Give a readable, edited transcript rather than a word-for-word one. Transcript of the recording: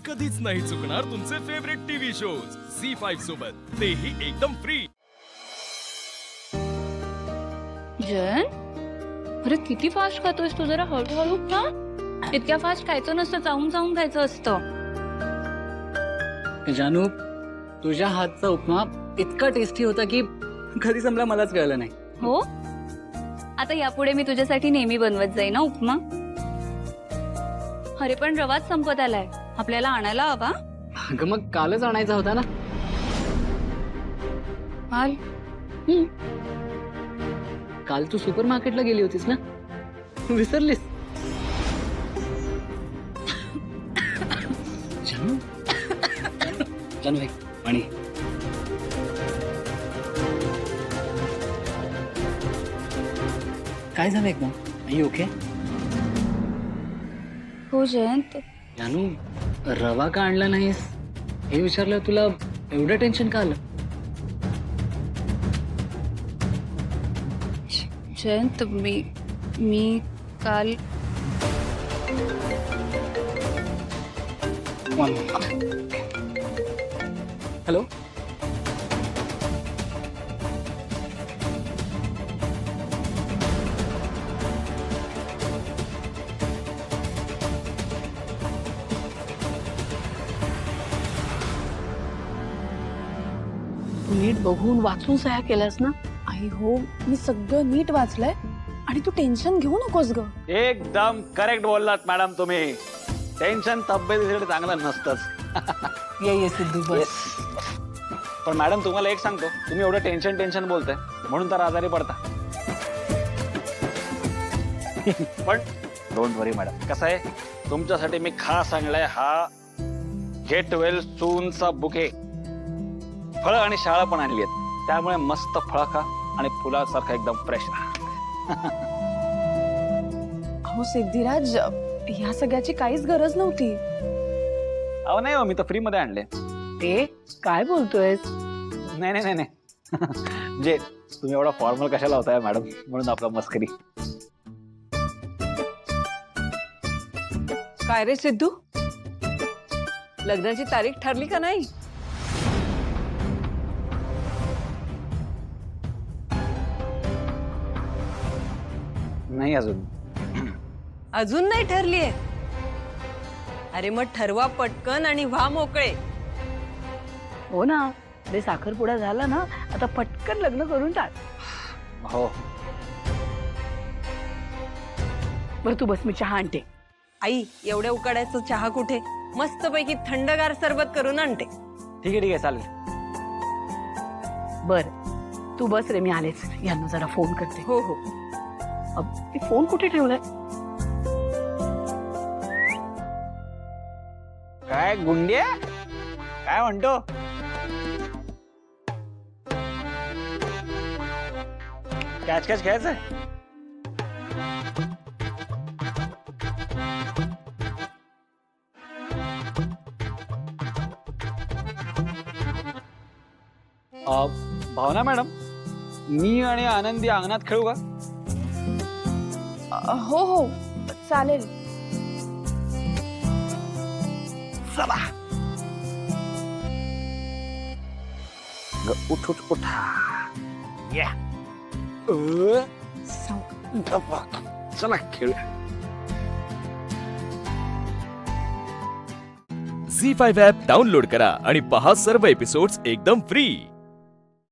कधीच नाही चुकणार तुमचे फेवरेट टीव्ही शोज झी5 सोबत, तेही एकदम फ्री. जयन, अरे किती फास्ट खातोयस तू, जरा हळूहळू खा. इतक्या फास्ट खायचं नसतं, चावून चावून खायचं असतं. जानू, तुझ्या हातचा उपमा इतका टेस्टी होता की कधी संपला मलाच कळलं नाही. हो, आता यापुढे मी तुझ्यासाठी नेहमी बनवत जाईन ना उपमा. अरे पण रवाच संपत आलाय, आपल्याला आणायला हवा. अगं मग कालच आणायचा होता ना. काल काल तू सुपर मार्केटला गेली होतीस ना, विसरलीस? जानू, जानू एक पाणी. काय झालं एकदम? आई ओके? हो जयंत, जानू, रवा का आणला नाहीस हे विचारलं तुला एवढं टेन्शन का आलं? जयंत मी काल हॅलो, नीट बघून वाचून सह्या केल्यास ना? आई हो, मी सगळं नीट वाचलंय आणि तू टेन्शन घेऊ नकोस ग. एकदम करेक्ट बोललात मॅडम तुम्ही. टेन्शन तब्येतीसाठी चांगलं नसतंच. ये सिद्धू बस. पण मॅडम तुम्हाला एक सांगतो, तुम्ही एवढं टेन्शन बोलताय म्हणून तर आजारी पडता. पण डोंट वरी मॅडम, कसं आहे तुमच्यासाठी मी खास आणलाय हा गेट वेल सूनचा बुके. फळं आणि शाळा पण आणली आहेत, त्यामुळे मस्त फळं खा आणि फुलासारखं एकदम फ्रेश राहा. अहो सिद्धिराज, ह्या सगळ्याची काहीच गरज नव्हती. अहो नाही हो, मी तर फ्री मध्ये आणले. ते काय बोलतोयस? नाही नाही नाही जे तुम्ही एवढा फॉर्मल कशाला होताय मॅडम, म्हणून आपला मस्करी. काय रे सिद्धू, लग्नाची तारीख ठरली का नाही? नाही अजून. अजून नाही ठरलीये? अरे मग ठरवा पटकन आणि व्हा मोकळे. हो ना, अरे साखरपुडा झाला ना, आता पटकन लग्न करून टाक. हो बरं तू बस, मी चहा आणते. आई, एवढ्या उकाड्याचं चहा कुठे? मस्तपैकी थंडगार सरबत करून आणते. ठीक आहे चालेल. बर तू बस रे, मी आलेच. यांना जरा फोन करते. हो हो. मी फोन कुठे ठेवलाय? काय गुंड्या, काय म्हणतो? कॅच कॅच खेळायचंय? भावना मॅडम, मी आणि आनंदी अंगणात खेळू का? हो हो चालेल. चला उठ उठ उठा. या चला खेळ. झी5 ॲप डाउनलोड करा आणि पहा सर्व एपिसोड्स एकदम फ्री.